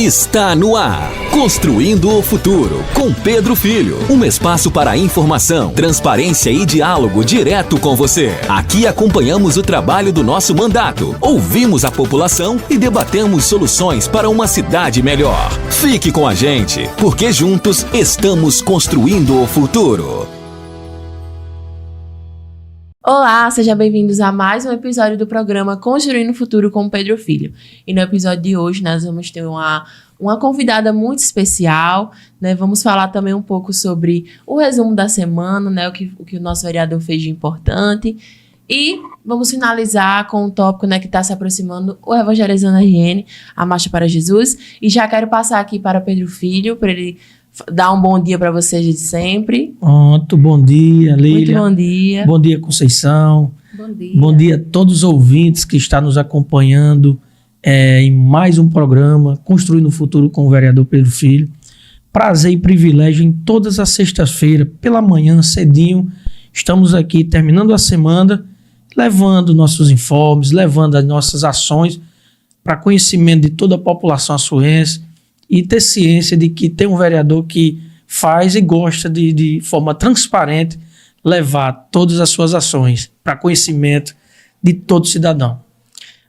Está no ar, Construindo o Futuro, com Pedro Filho. Um espaço para informação, transparência e diálogo direto com você. Aqui acompanhamos o trabalho do nosso mandato, ouvimos a população e debatemos soluções para uma cidade melhor. Fique com a gente, porque juntos estamos construindo o futuro. Olá, sejam bem-vindos a mais um episódio do programa Construindo o Futuro com Pedro Filho. E no episódio de hoje nós vamos ter uma convidada muito especial, né? Vamos falar também um pouco sobre o resumo da semana, né? O que o nosso vereador fez de importante. E vamos finalizar com um tópico, né, que está se aproximando, o Evangelizando RN, a Marcha para Jesus. E já quero passar aqui para Pedro Filho, para ele dar um bom dia para vocês de sempre. Pronto, bom dia, Lília. Muito bom dia. Bom dia, Conceição. Bom dia. Bom dia a todos os ouvintes que estão nos acompanhando em mais um programa Construindo o Futuro com o vereador Pedro Filho. Prazer e privilégio em todas as sextas-feiras, pela manhã, cedinho. Estamos aqui terminando a semana, levando nossos informes, levando as nossas ações para conhecimento de toda a população açuense, e ter ciência de que tem um vereador que faz e gosta de forma transparente levar todas as suas ações para conhecimento de todo cidadão.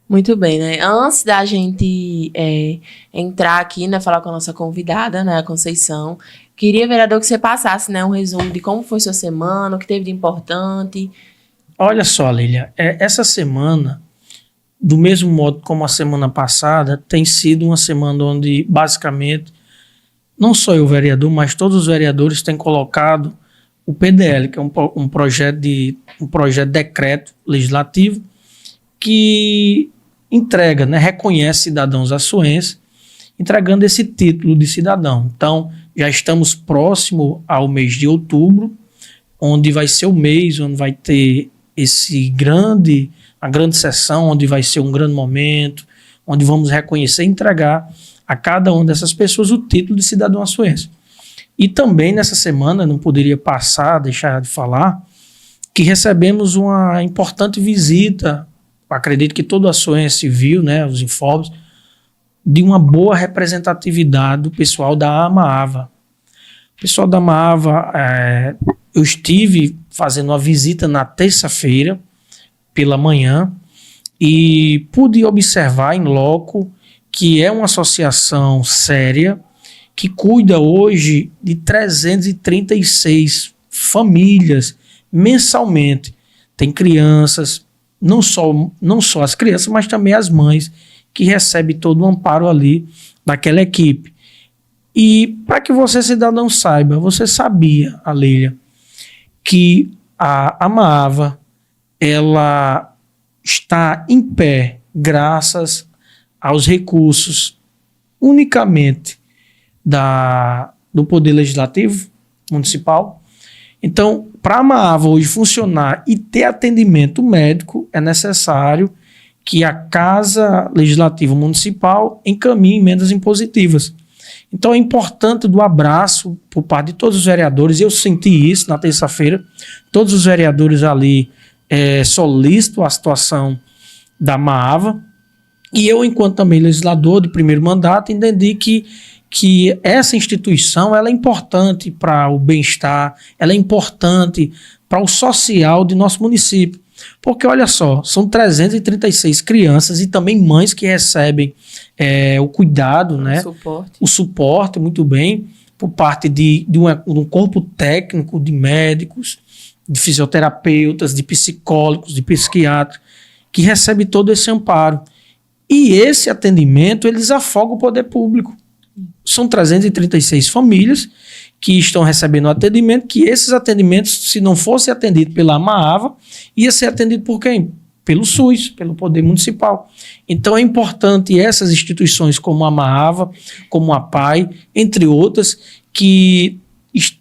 Muito bem, né? Antes da gente entrar aqui, né, falar com a nossa convidada, né, a Conceição, queria, vereador, que você passasse, né, um resumo de como foi sua semana, o que teve de importante. Olha só, Lília, essa semana, do mesmo modo como a semana passada, tem sido uma semana onde, basicamente, não só eu, vereador, mas todos os vereadores têm colocado o PDL, que é um projeto de decreto legislativo que entrega, né, reconhece cidadãos açuenses, entregando esse título de cidadão. Então, já estamos próximo ao mês de outubro, onde vai ser o mês onde vai ter a grande sessão, onde vai ser um grande momento, onde vamos reconhecer e entregar a cada uma dessas pessoas o título de cidadão açuense. E também nessa semana, não poderia deixar de falar, que recebemos uma importante visita, acredito que todo açuense viu, né, os informes, de uma boa representatividade do pessoal da AMAAVA. O pessoal da AMAAVA, eu estive fazendo uma visita na terça-feira, pela manhã, e pude observar em loco que é uma associação séria que cuida hoje de 336 famílias mensalmente. Tem crianças, não só as crianças, mas também as mães, que recebem todo o amparo ali daquela equipe. E para que você, cidadão, saiba, você sabia, Lília, que a AMAAVA ela está em pé graças aos recursos unicamente do Poder Legislativo Municipal. Então, para a AMAAVA hoje funcionar e ter atendimento médico, é necessário que a Casa Legislativa Municipal encaminhe emendas impositivas. Então, é importante do abraço por parte de todos os vereadores, e eu senti isso na terça-feira, todos os vereadores ali solícito a situação da AMAAVA, e eu, enquanto também legislador de primeiro mandato, entendi que essa instituição ela é importante para o bem-estar, ela é importante para o social de nosso município, porque olha só, são 336 crianças e também mães que recebem o cuidado, né? O suporte, muito bem, por parte de um corpo técnico de médicos, de fisioterapeutas, de psicólogos, de psiquiatras, que recebe todo esse amparo. E esse atendimento, eles afogam o poder público. São 336 famílias que estão recebendo atendimento, que esses atendimentos, se não fosse atendido pela AMAAVA, ia ser atendido por quem? Pelo SUS, pelo Poder Municipal. Então é importante essas instituições como a AMAAVA, como a PAI, entre outras, que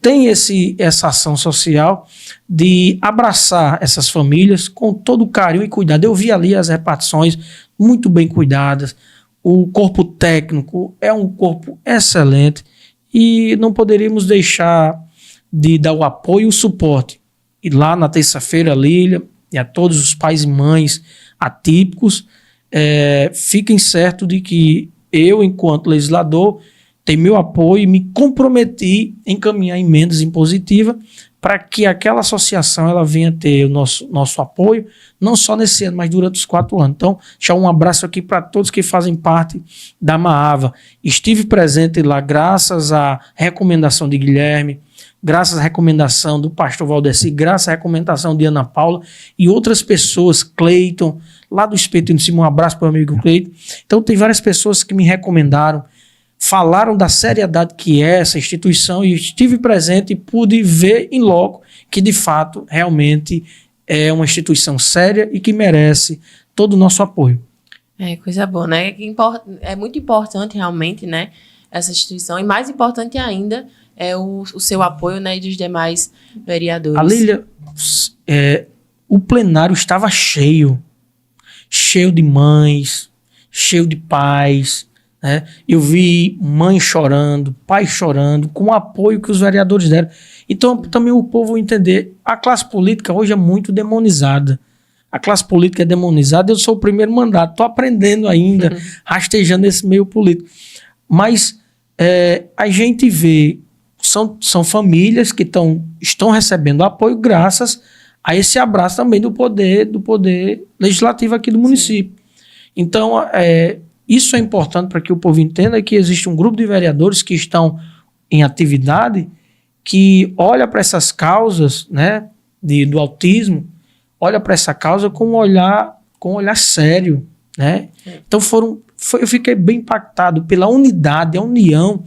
tem essa ação social de abraçar essas famílias com todo carinho e cuidado. Eu vi ali as repartições muito bem cuidadas, o corpo técnico é um corpo excelente e não poderíamos deixar de dar o apoio e o suporte. E lá na terça-feira, Lília, e a todos os pais e mães atípicos, fiquem certos de que eu, enquanto legislador, tenho meu apoio e me comprometi em encaminhar emendas impositivas para que aquela associação ela venha ter o nosso apoio, não só nesse ano, mas durante os 4 anos. Então, deixar um abraço aqui para todos que fazem parte da Maava. Estive presente lá graças à recomendação de Guilherme, graças à recomendação do pastor Valdeci, graças à recomendação de Ana Paula e outras pessoas, Cleiton, lá do Espírito de Cima, um abraço para o meu amigo Cleiton. Então, tem várias pessoas que me recomendaram, falaram da seriedade que é essa instituição e estive presente e pude ver em loco que, de fato, realmente é uma instituição séria e que merece todo o nosso apoio. É, coisa boa, né? É muito importante, realmente, né, essa instituição. E mais importante ainda é o seu apoio, né, e dos demais vereadores. A Lília, o plenário estava cheio de mães, cheio de pais, né? Eu vi mãe chorando, pai chorando, com o apoio que os vereadores deram. Então, também o povo entender, a classe política hoje é muito demonizada. A classe política é demonizada, eu sou o primeiro mandato, estou aprendendo ainda, rastejando esse meio político. Mas a gente vê, são famílias que estão recebendo apoio graças a esse abraço também do poder legislativo aqui do município. Então, isso é importante para que o povo entenda que existe um grupo de vereadores que estão em atividade, que olha para essas causas, né, do autismo, olha para essa causa com um olhar sério, né? Então eu fiquei bem impactado pela unidade, a união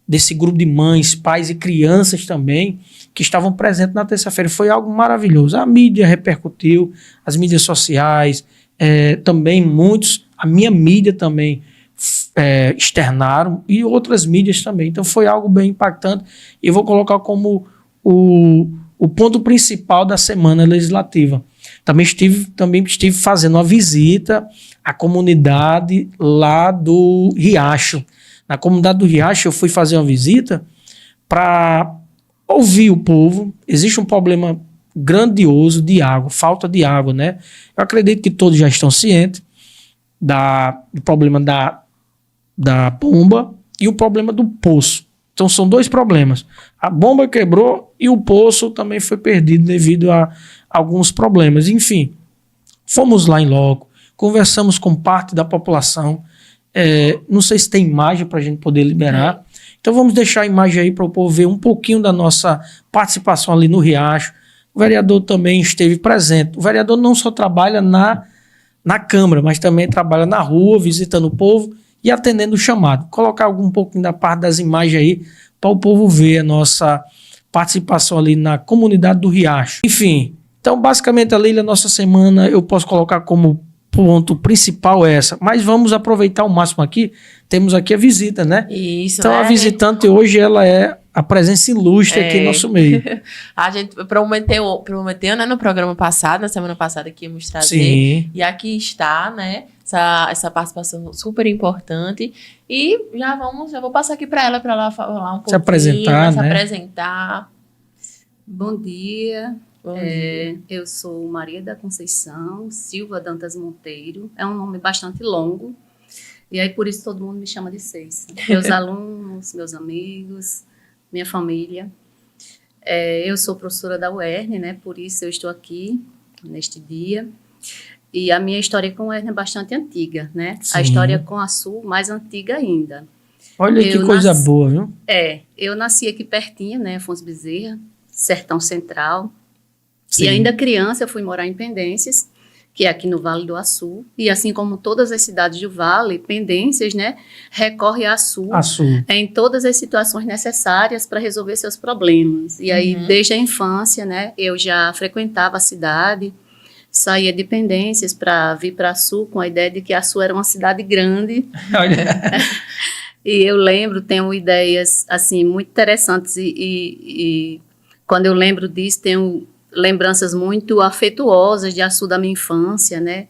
desse grupo de mães, pais e crianças também, que estavam presentes na terça-feira. Foi algo maravilhoso. A mídia repercutiu, as mídias sociais, também a minha mídia também externaram e outras mídias também. Então foi algo bem impactante e eu vou colocar como o ponto principal da semana legislativa. Também estive fazendo uma visita à comunidade lá do Riacho. Na comunidade do Riacho eu fui fazer uma visita para ouvir o povo. Existe um problema grandioso de água, falta de água, né? Eu acredito que todos já estão cientes do problema da bomba e o problema do poço. Então são 2 problemas. A bomba quebrou e o poço também foi perdido devido a alguns problemas. Enfim, fomos lá em loco, conversamos com parte da população. Não sei se tem imagem para a gente poder liberar. Então vamos deixar a imagem aí para o povo ver um pouquinho da nossa participação ali no Riacho. O vereador também esteve presente. O vereador não só trabalha na Câmara, mas também trabalha na rua, visitando o povo e atendendo o chamado. Colocar um pouquinho da parte das imagens aí para o povo ver a nossa participação ali na comunidade do Riacho. Enfim, então basicamente ali a nossa semana eu posso colocar como ponto principal essa, mas vamos aproveitar o máximo aqui. Temos aqui a visita, né? Isso, então a visitante hoje ela é a presença ilustre aqui no nosso meio. A gente prometeu, né, no programa passado, na semana passada, que íamos trazer. Sim. E aqui está, né, essa participação super importante. E já vou passar aqui para ela falar um pouquinho. Se apresentar. Bom dia. Bom dia. Eu sou Maria da Conceição Silva Dantas Monteiro. É um nome bastante longo. E aí, por isso, todo mundo me chama de Ceiça. Meus alunos, meus amigos, minha família. Eu sou professora da UERN, né? Por isso eu estou aqui neste dia. E a minha história com a UERN é bastante antiga, né? Sim. A história com a Sul, mais antiga ainda. Olha que coisa boa, viu? Eu nasci aqui pertinho, né? Afonso Bezerra, Sertão Central. Sim. E ainda criança eu fui morar em Pendências, que é aqui no Vale do Açu. E assim como todas as cidades do Vale, Pendências, né, recorre a Açu em todas as situações necessárias para resolver seus problemas. E aí, desde a infância, né, eu já frequentava a cidade, saía de Pendências para vir para Açu com a ideia de que Açu era uma cidade grande. Olha. E eu tenho ideias assim muito interessantes e quando eu lembro disso, tenho lembranças muito afetuosas de Açu da minha infância, né?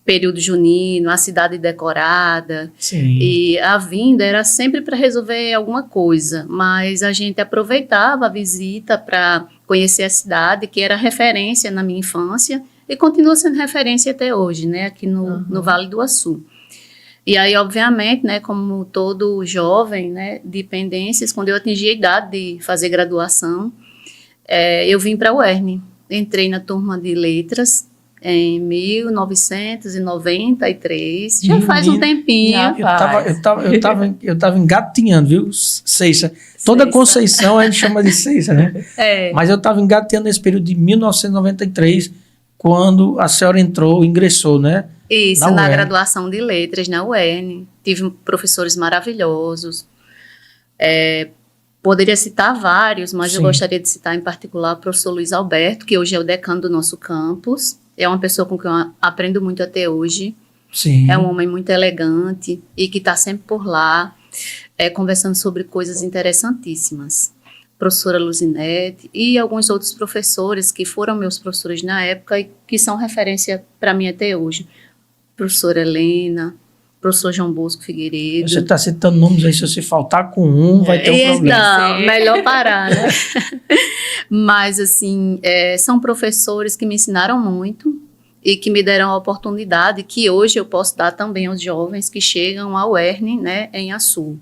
Período junino, a cidade decorada. Sim. E a vinda era sempre para resolver alguma coisa, mas a gente aproveitava a visita para conhecer a cidade, que era referência na minha infância e continua sendo referência até hoje, né? Aqui no Vale do Açu. E aí, obviamente, né, como todo jovem, né, de pendências, quando eu atingi a idade de fazer graduação, eu vim para a UERN. Entrei na turma de letras em 1993. Já faz um tempinho. Eu tava engatinhando, viu, Ceiça? Toda Conceição a gente chama de Ceiça, né? Mas eu estava engateando nesse período de 1993, quando a senhora ingressou, né? Isso, na graduação de letras na UERN. Tive professores maravilhosos. Poderia citar vários, mas Sim. Eu gostaria de citar em particular o professor Luiz Alberto, que hoje é o decano do nosso campus. É uma pessoa com quem eu aprendo muito até hoje. Sim. É um homem muito elegante e que está sempre por lá, conversando sobre coisas interessantíssimas. Professora Luzinete e alguns outros professores que foram meus professores na época e que são referência para mim até hoje. Professora Helena, professor João Bosco Figueiredo. Você está citando nomes aí, se você faltar com um, vai ter um problema. Não, melhor parar, né? Mas, assim, são professores que me ensinaram muito e que me deram a oportunidade que hoje eu posso dar também aos jovens que chegam à UERN, né, em Açu.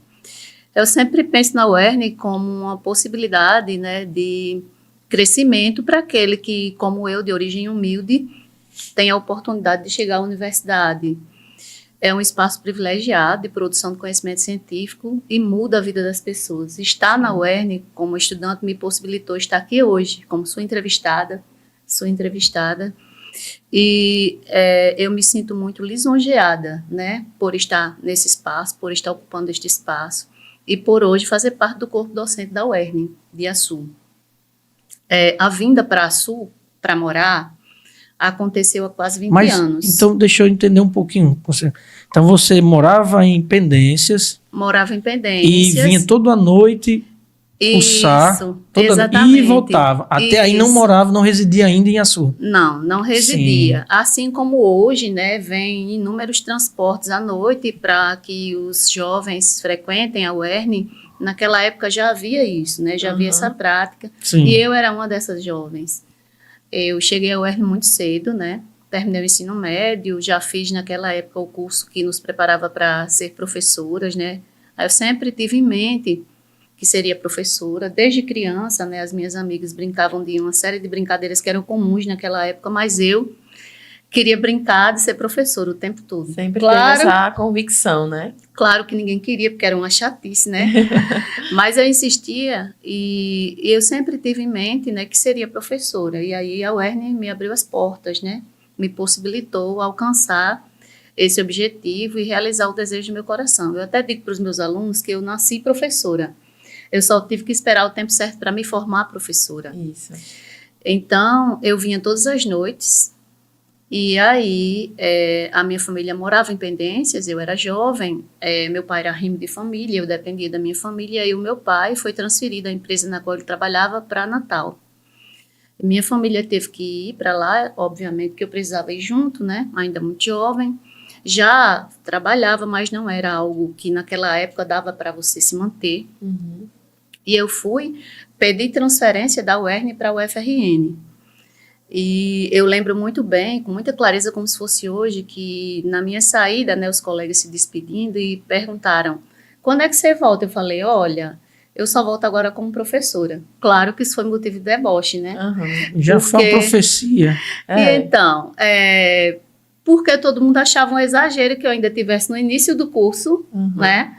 Eu sempre penso na UERN como uma possibilidade, né, de crescimento para aquele que, como eu, de origem humilde, tem a oportunidade de chegar à universidade. É um espaço privilegiado de produção de conhecimento científico e muda a vida das pessoas. Estar na UERN como estudante me possibilitou estar aqui hoje, como sua entrevistada. E eu me sinto muito lisonjeada, né, por estar nesse espaço, por estar ocupando este espaço e por hoje fazer parte do corpo docente da UERN, de Açu. A vinda para Açu, para morar, aconteceu há quase 20 anos. Então, deixa eu entender um pouquinho. Então, você morava em Pendências. Morava em Pendências. E vinha toda noite cursar. Isso, exatamente. E voltava. Até aí não morava, não residia ainda em Açu. Não residia. Sim. Assim como hoje, né, vem inúmeros transportes à noite para que os jovens frequentem a UERN. Naquela época já havia isso, né? Já havia essa prática. Sim. E eu era uma dessas jovens. Eu cheguei ao UERN muito cedo, né? Terminei o ensino médio, já fiz naquela época o curso que nos preparava para ser professoras, né? Eu sempre tive em mente que seria professora. Desde criança, né? As minhas amigas brincavam de uma série de brincadeiras que eram comuns naquela época, mas eu queria brincar de ser professora o tempo todo. Sempre teve essa convicção, né? Claro que ninguém queria, porque era uma chatice, né? Mas eu insistia e eu sempre tive em mente, né, que seria professora. E aí a UERN me abriu as portas, né? Me possibilitou alcançar esse objetivo e realizar o desejo do meu coração. Eu até digo para os meus alunos que eu nasci professora. Eu só tive que esperar o tempo certo para me formar professora. Isso. Então, eu vinha todas as noites. E aí, a minha família morava em Pendências, eu era jovem, meu pai era rimo de família, eu dependia da minha família, e o meu pai foi transferido da empresa na qual ele trabalhava para Natal. Minha família teve que ir para lá, obviamente que eu precisava ir junto, né, ainda muito jovem. Já trabalhava, mas não era algo que naquela época dava para você se manter. Uhum. E eu pedi transferência da UERN para a UFRN. E eu lembro muito bem, com muita clareza, como se fosse hoje, que na minha saída, né, os colegas se despedindo e perguntaram, quando é que você volta? Eu falei, olha, eu só volto agora como professora. Claro que isso foi motivo de deboche, né? Uhum. Já foi uma profecia. E então, porque todo mundo achava um exagero que eu ainda estivesse no início do curso, né?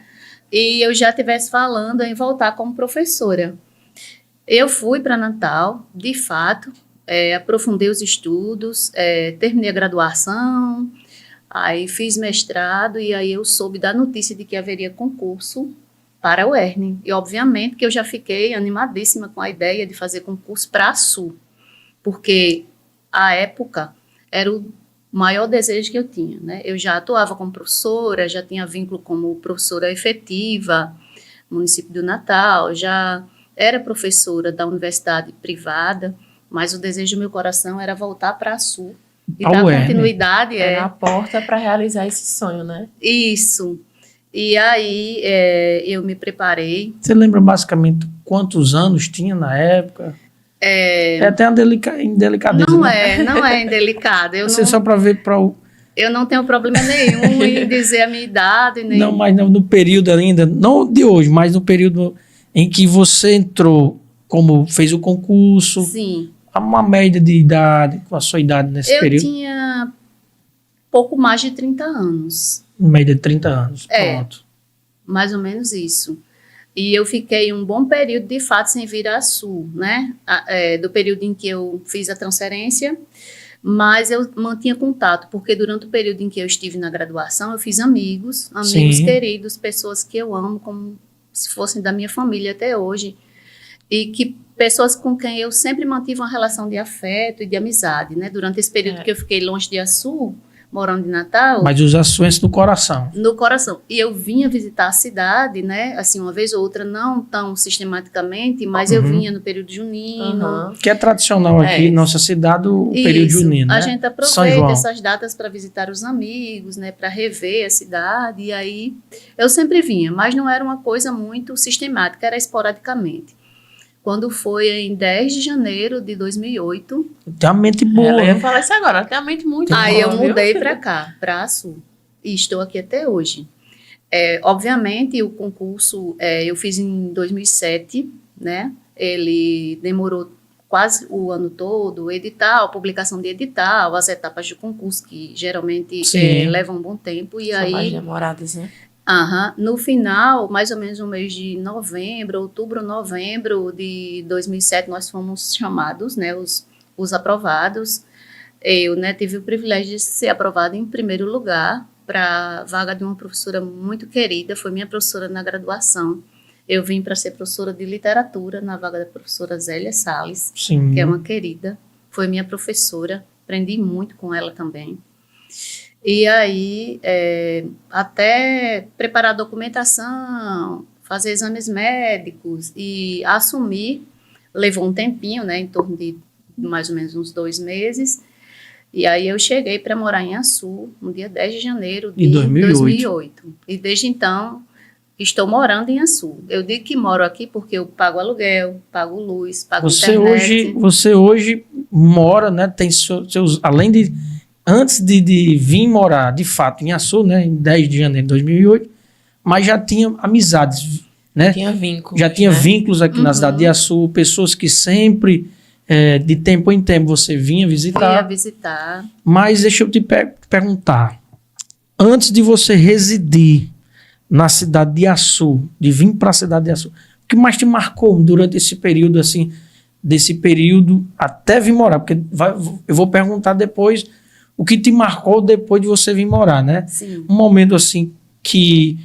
E eu já estivesse falando em voltar como professora. Eu fui para Natal, de fato, aprofundei os estudos, terminei a graduação, aí fiz mestrado e aí eu soube da notícia de que haveria concurso para a UERN. E obviamente que eu já fiquei animadíssima com a ideia de fazer concurso para a Sul, porque à época era o maior desejo que eu tinha, né? Eu já atuava como professora, já tinha vínculo como professora efetiva no município do Natal, já era professora da universidade privada, mas o desejo do meu coração era voltar para a Sul e dar continuidade. Era a porta para realizar esse sonho, né? Isso. E aí eu me preparei. Você lembra basicamente quantos anos tinha na época? É até uma indelicadeza. Não é indelicada. Só para ver, Eu não tenho problema nenhum em dizer a minha idade. Nem... Não, mas no período ainda, não de hoje, mas no período em que você entrou, como fez o concurso. Sim. Uma média de idade, com a sua idade nesse período? Eu tinha pouco mais de 30 anos. Média de 30 anos, pronto. Mais ou menos isso. E eu fiquei um bom período, de fato, sem vir à Sul, né? Do período em que eu fiz a transferência, mas eu mantinha contato, porque durante o período em que eu estive na graduação, eu fiz amigos Sim. queridos, pessoas que eu amo como se fossem da minha família até hoje, e que pessoas com quem eu sempre mantive uma relação de afeto e de amizade, né? Durante esse período que eu fiquei longe de Açu, morando em Natal. Mas os açuenses no coração. No coração. E eu vinha visitar a cidade, né? Assim, uma vez ou outra, não tão sistematicamente, mas eu vinha no período junino. Que é tradicional aqui em nossa cidade, o período junino, né? A gente aproveita essas datas para visitar os amigos, né? Para rever a cidade. E aí, eu sempre vinha, mas não era uma coisa muito sistemática, era esporadicamente. Quando foi em 10 de janeiro de 2008. Tem uma mente boa. Ela ia falar isso agora, ela tem uma mente muito boa. Aí eu mudei para cá, para a Sul. E estou aqui até hoje. Obviamente, o concurso eu fiz em 2007, né? Ele demorou quase o ano todo, edital, publicação de edital, as etapas de concurso, que geralmente levam um bom tempo. E são aí, mais demoradas, né? No final, mais ou menos no mês de novembro, outubro, novembro de 2007, nós fomos chamados, né, os aprovados. Eu, né, tive o privilégio de ser aprovada em primeiro lugar para a vaga de uma professora muito querida, foi minha professora na graduação. Eu vim para ser professora de literatura na vaga da professora Zélia Salles, que é uma querida, foi minha professora, aprendi muito com ela também. E aí, até preparar a documentação, fazer exames médicos e assumir, levou um tempinho, né, em torno de mais ou menos uns 2 meses. E aí eu cheguei para morar em Açu, no dia 10 de janeiro de 2008. E desde então, estou morando em Açu. Eu digo que moro aqui porque eu pago aluguel, pago luz, pago internet. Você hoje mora, né, tem seus, além de... Antes de vir morar, de fato, em Açu, né, em 10 de janeiro de 2008, mas já tinha amizades, né? Tinha vínculos. Já tinha vínculos aqui na cidade de Açu, pessoas que sempre, de tempo em tempo, você vinha visitar. Mas deixa eu te perguntar, antes de você residir na cidade de Açu, de vir para a cidade de Açu, o que mais te marcou durante esse período, assim, desse período até vir morar? Porque eu vou perguntar depois... O que te marcou depois de você vir morar, né? Sim. Um momento assim que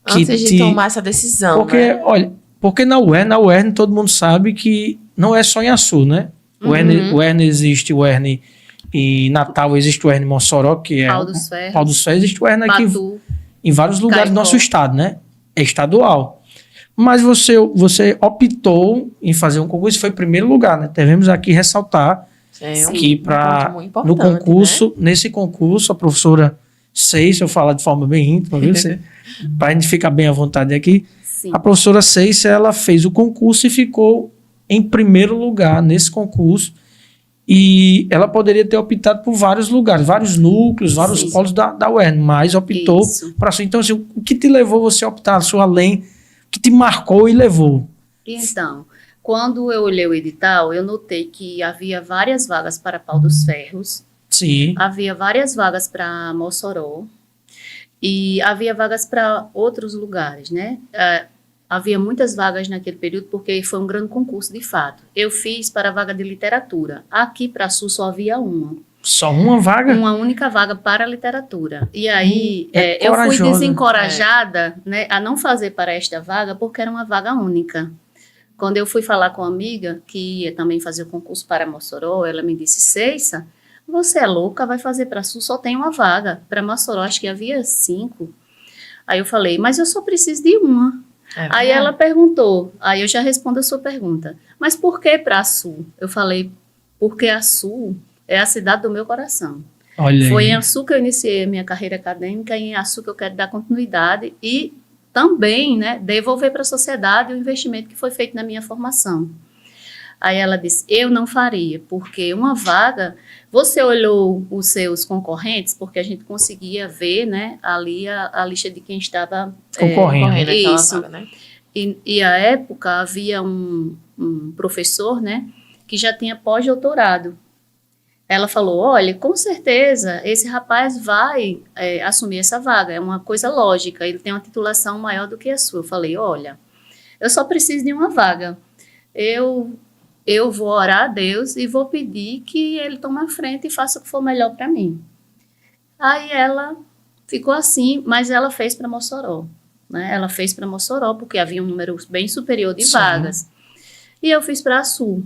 antes de tomar essa decisão, porque, né? Olha, porque na UERN todo mundo sabe que não é só em Açu, né? O UERN existe, o UERN em Natal existe o UERN Mossoró, que é Pau dos Ferros. Pau dos Ferros, existe o UERN aqui em vários lugares do nosso estado, né? É estadual. Mas você optou em fazer um concurso, foi em primeiro lugar, né? Devemos aqui ressaltar que no concurso, né? Nesse concurso, a professora Ceice, eu falo de forma bem íntima, viu? Para a gente ficar bem à vontade aqui. Sim. A professora Ceice, ela fez o concurso e ficou em primeiro lugar nesse concurso. E ela poderia ter optado por vários lugares, vários núcleos, vários polos da UERN, mas optou para isso. Então, assim, o que te levou você a optar, além, o que te marcou e levou? Então... Quando eu olhei o edital, eu notei que havia várias vagas para Pau dos Ferros. Sim. Havia várias vagas para Mossoró. E havia vagas para outros lugares, né? Havia muitas vagas naquele período, porque foi um grande concurso, de fato. Eu fiz para a vaga de literatura. Aqui para a Sul só havia uma. Só uma vaga? Uma única vaga para a literatura. E aí, eu fui desencorajada, né, a não fazer para esta vaga, porque era uma vaga única. Quando eu fui falar com uma amiga que ia também fazer o concurso para Mossoró, ela me disse, Ceiça, você é louca, vai fazer para Sul, só tem uma vaga. Para Mossoró, acho que havia 5. Aí eu falei, mas eu só preciso de uma. Aí ela perguntou, aí eu já respondo a sua pergunta, mas por que para Sul? Eu falei, porque a Sul é a cidade do meu coração. Foi em Açu que eu iniciei a minha carreira acadêmica, e em Açu que eu quero dar continuidade e também, né, devolver para a sociedade o investimento que foi feito na minha formação. Aí ela disse, eu não faria, porque uma vaga, você olhou os seus concorrentes, porque a gente conseguia ver, né, ali a lista de quem estava concorrendo. Isso. Vaga, né? E à época havia um professor, né, que já tinha pós-doutorado. Ela falou, olha, com certeza esse rapaz vai assumir essa vaga, é uma coisa lógica, ele tem uma titulação maior do que a sua. Eu falei, olha, eu só preciso de uma vaga. Eu vou orar a Deus e vou pedir que ele tome a frente e faça o que for melhor para mim. Aí ela ficou assim, mas ela fez para Mossoró. Né? Ela fez para Mossoró porque havia um número bem superior de vagas. E eu fiz para a Sul.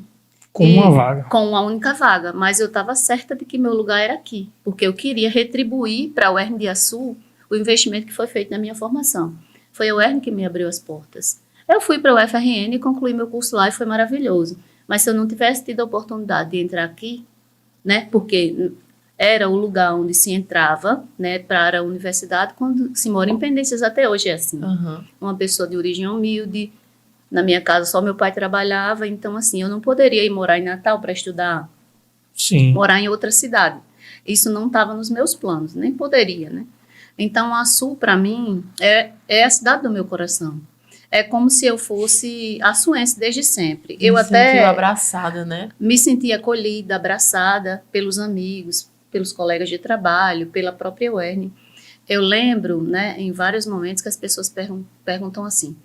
Com uma vaga. Com uma única vaga. Mas eu estava certa de que meu lugar era aqui. Porque eu queria retribuir para a UERN de Açu o investimento que foi feito na minha formação. Foi a UERN que me abriu as portas. Eu fui para o UFRN e concluí meu curso lá e foi maravilhoso. Mas se eu não tivesse tido a oportunidade de entrar aqui, né, porque era o lugar onde se entrava, né, para a universidade, quando se mora em Pendências, até hoje é assim. Uma pessoa de origem humilde, na minha casa só meu pai trabalhava, então assim, eu não poderia ir morar em Natal para estudar, morar em outra cidade. Isso não estava nos meus planos, nem poderia, né? Então a Sul, para mim, é a cidade do meu coração. É como se eu fosse açuense desde sempre. Eu até sentiu abraçada, né? Me senti acolhida, abraçada pelos amigos, pelos colegas de trabalho, pela própria UERN. Eu lembro, né, em vários momentos que as pessoas perguntam assim,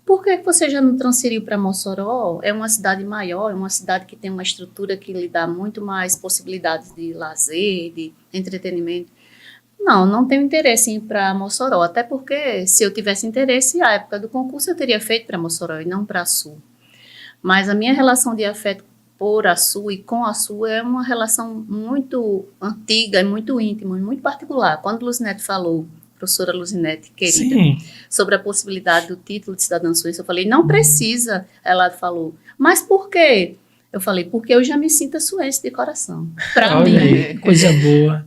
por que você já não transferiu para Mossoró? É uma cidade maior, é uma cidade que tem uma estrutura que lhe dá muito mais possibilidades de lazer, de entretenimento. Não tenho interesse em ir para Mossoró, até porque se eu tivesse interesse, à época do concurso eu teria feito para Mossoró e não para a Sul. Mas a minha relação de afeto por a Sul e com a Sul é uma relação muito antiga, muito íntima, muito particular. Quando Luzinete falou, professora Luzinete, querida, sobre a possibilidade do título de cidadã suíça, eu falei, não precisa. Ela falou, mas por quê? Eu falei, porque eu já me sinto açuense de coração. Para mim. Aí, coisa boa.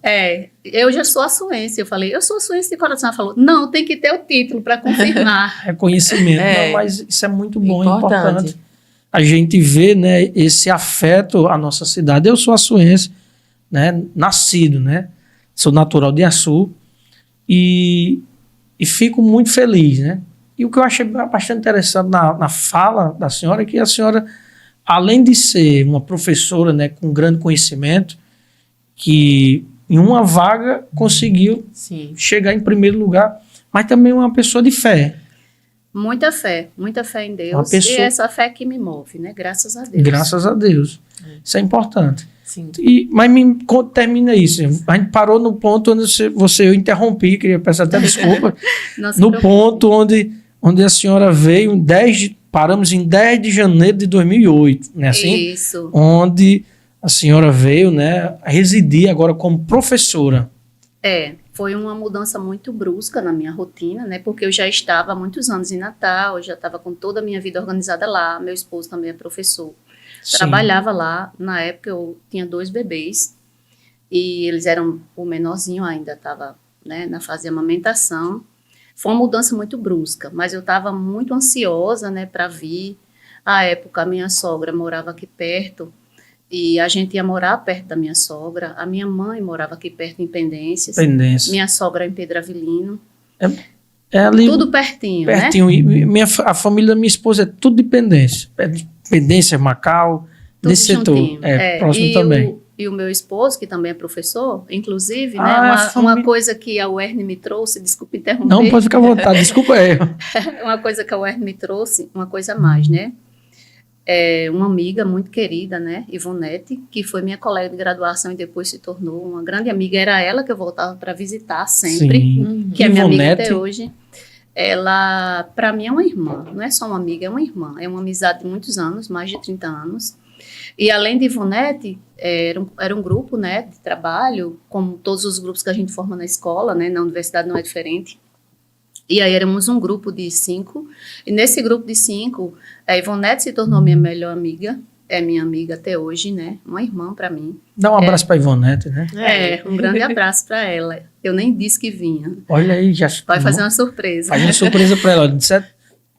Eu já sou açuense. Eu falei, eu sou açuense de coração. Ela falou, não, tem que ter o título para confirmar. Reconhecimento. Não, mas isso é muito bom, importante. A gente vê, né, esse afeto à nossa cidade. Eu sou açuense, né, nascido, né? Sou natural de Açu e fico muito feliz, né? E o que eu achei bastante interessante na fala da senhora é que a senhora, além de ser uma professora, né, com grande conhecimento, que em uma vaga conseguiu chegar em primeiro lugar, mas também uma pessoa de fé. Muita fé em Deus. E essa fé que me move, né? Graças a Deus. Graças a Deus. Isso é importante. Sim. Mas termina isso. A gente parou no ponto onde eu interrompi, queria peço até desculpa. No ponto onde a senhora veio, paramos em 10 de janeiro de 2008, né? Assim? Isso. Onde a senhora veio, né, residir agora como professora. Foi uma mudança muito brusca na minha rotina, né? Porque eu já estava há muitos anos em Natal, eu já estava com toda a minha vida organizada lá, meu esposo também é professor. Trabalhava lá, na época eu tinha 2 bebês, e eles eram, o menorzinho ainda estava, né, na fase de amamentação. Foi uma mudança muito brusca, mas eu estava muito ansiosa, né, para vir. À época, a minha sogra morava aqui perto, e a gente ia morar perto da minha sogra. A minha mãe morava aqui perto, em Pendências. Minha sogra em Pedro Avelino. É ali, tudo pertinho, né? E a família da minha esposa é tudo de Pendências. Pendências, Macau, tudo desse juntinho. Setor. Próximo também. E o meu esposo, que também é professor, inclusive, né, uma coisa que a UERN me trouxe, desculpa interromper. Não, pode ficar à vontade, desculpa aí. Uma coisa que a UERN me trouxe, uma coisa a mais, né? Uma amiga muito querida, né, Ivonete, que foi minha colega de graduação e depois se tornou uma grande amiga. Era ela que eu voltava para visitar sempre, que é minha amiga até hoje. Ela, para mim, é uma irmã, não é só uma amiga, é uma irmã. É uma amizade de muitos anos, mais de 30 anos. E além de Ivonete, era um grupo, né, de trabalho, como todos os grupos que a gente forma na escola, né, na universidade não é diferente. E aí éramos um grupo de 5, e nesse grupo de 5, a Ivonete se tornou minha melhor amiga, é minha amiga até hoje, né, uma irmã para mim. Dá um abraço para a Ivonete, né? Um grande abraço para ela. Eu nem disse que vinha. Olha aí, já... Vai fazer uma surpresa. Faz uma surpresa para ela.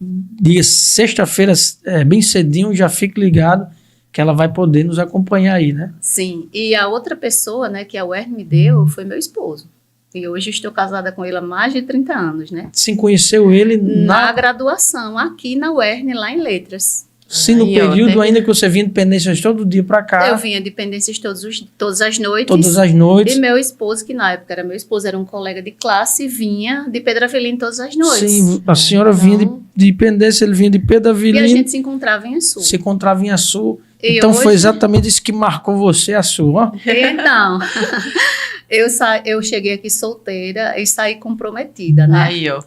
Dia sexta-feira, bem cedinho, já fique ligado. que ela vai poder nos acompanhar aí, né? Sim, e a outra pessoa, né, que a UERN me deu, foi meu esposo. E hoje estou casada com ele há mais de 30 anos, né? Sim, conheceu ele na graduação, aqui na UERN, lá em Letras. Sim, no período ainda que você vinha de Pendências todo dia para cá. Eu vinha de Pendências todas as noites. Todas as noites. E meu esposo, que na época era meu esposo, era um colega de classe, vinha de Pedro Avelino todas as noites. Sim, a senhora vinha de Pendência, ele vinha de Pedro Avelino. E a gente se encontrava em Açu. Se encontrava em Açu. Então hoje... foi exatamente isso que marcou você, Açu, ó. Então... Eu cheguei aqui solteira e saí comprometida, né? Aí, ó.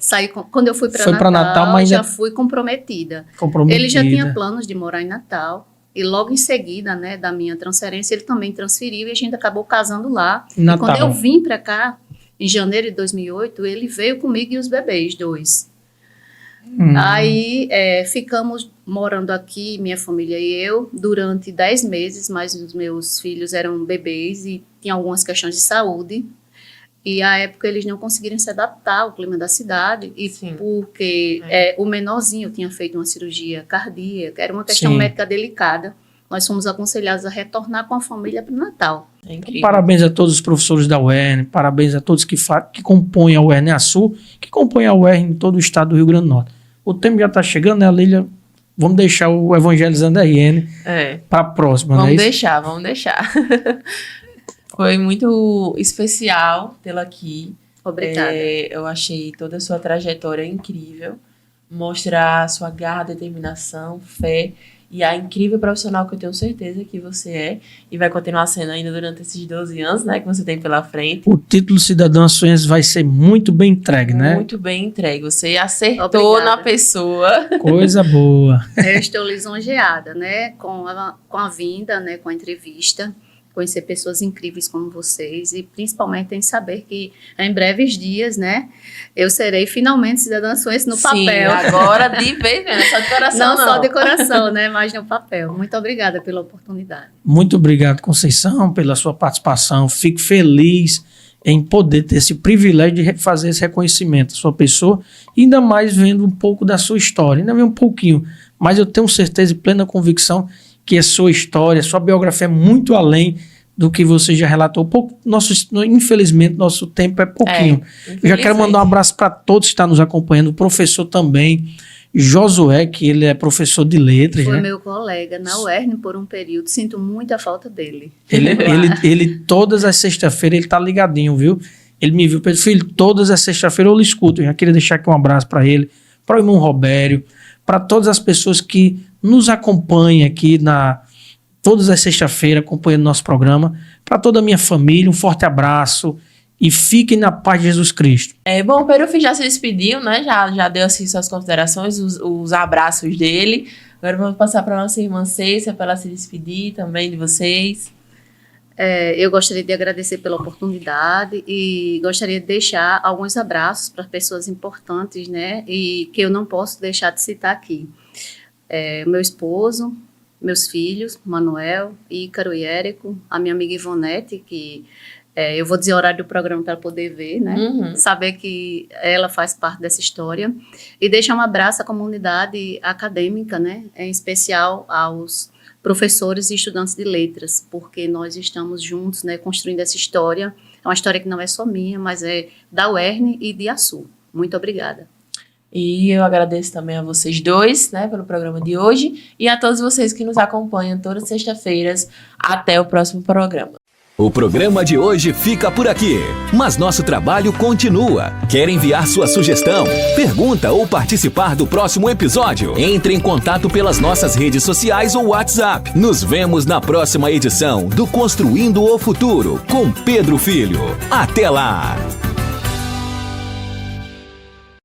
Quando eu fui para Natal, mas já fui comprometida. Ele já tinha planos de morar em Natal. E logo em seguida, né, da minha transferência, ele também transferiu e a gente acabou casando lá. E quando eu vim para cá, em janeiro de 2008, ele veio comigo e os bebês, 2. Aí ficamos morando aqui, minha família e eu, durante 10 meses, mas os meus filhos eram bebês e tinham algumas questões de saúde. E à época eles não conseguiram se adaptar ao clima da cidade, e porque o menorzinho tinha feito uma cirurgia cardíaca, era uma questão médica delicada. Nós fomos aconselhados a retornar com a família para o Natal. Parabéns a todos os professores da UERN, parabéns a todos que compõem a UERN Açu, que compõem a UERN em todo o estado do Rio Grande do Norte. O tempo já está chegando, né, Lília? Vamos deixar o Evangelizando RN para a próxima, vamos deixar. Foi muito especial tê-la aqui. Obrigada. Eu achei toda a sua trajetória incrível. Mostrar sua garra, determinação, fé e a incrível profissional que eu tenho certeza que você é e vai continuar sendo ainda durante esses 12 anos, né, que você tem pela frente. O título Cidadão Açuense vai ser muito bem entregue, né? Muito bem entregue. Você acertou na pessoa. Coisa boa. Eu estou lisonjeada, né, com a vinda, né, com a entrevista. Conhecer pessoas incríveis como vocês e principalmente em saber que em breves dias, né, eu serei finalmente cidadã açuense no papel. Agora de vez, né? Só de coração não. Só de coração, né, mas no papel. Muito obrigada pela oportunidade. Muito obrigado, Conceição, pela sua participação. Fico feliz em poder ter esse privilégio de fazer esse reconhecimento da sua pessoa, ainda mais vendo um pouco da sua história, ainda vem um pouquinho, mas eu tenho certeza e plena convicção que a sua história, a sua biografia é muito além do que você já relatou. Infelizmente, nosso tempo é pouquinho. Eu já quero mandar um abraço para todos que estão nos acompanhando, o professor também, Josué, que ele é professor de letras. Foi, né? Meu colega na UERN por um período, sinto muita falta dele. Ele todas as sextas-feiras, ele tá ligadinho, viu? Ele me viu, Pedro Filho, todas as sextas-feiras eu lhe escuto. Eu já queria deixar aqui um abraço para ele, para o irmão Robério, para todas as pessoas que nos acompanham aqui todas as sextas-feiras, acompanhando nosso programa, para toda a minha família, um forte abraço e fiquem na paz de Jesus Cristo. Bom, o Pedro já se despediu, né? Já deu assim suas considerações, os abraços dele. Agora vamos passar para a nossa irmã Cécia, para ela se despedir também de vocês. Eu gostaria de agradecer pela oportunidade e gostaria de deixar alguns abraços para pessoas importantes, né? E que eu não posso deixar de citar aqui. Meu esposo, meus filhos, Manuel, Ícaro e Érico, a minha amiga Ivonete, que eu vou dizer o horário do programa para poder ver, né? Saber que ela faz parte dessa história. E deixar um abraço à comunidade acadêmica, né? Em especial aos professores e estudantes de letras, porque nós estamos juntos, né, construindo essa história. É uma história que não é só minha, mas é da UERN e de Açu. Muito obrigada. E eu agradeço também a vocês dois, né, pelo programa de hoje e a todos vocês que nos acompanham todas as sextas-feiras. Até o próximo programa. O programa de hoje fica por aqui, mas nosso trabalho continua. Quer enviar sua sugestão, pergunta ou participar do próximo episódio? Entre em contato pelas nossas redes sociais ou WhatsApp. Nos vemos na próxima edição do Construindo o Futuro com Pedro Filho. Até lá!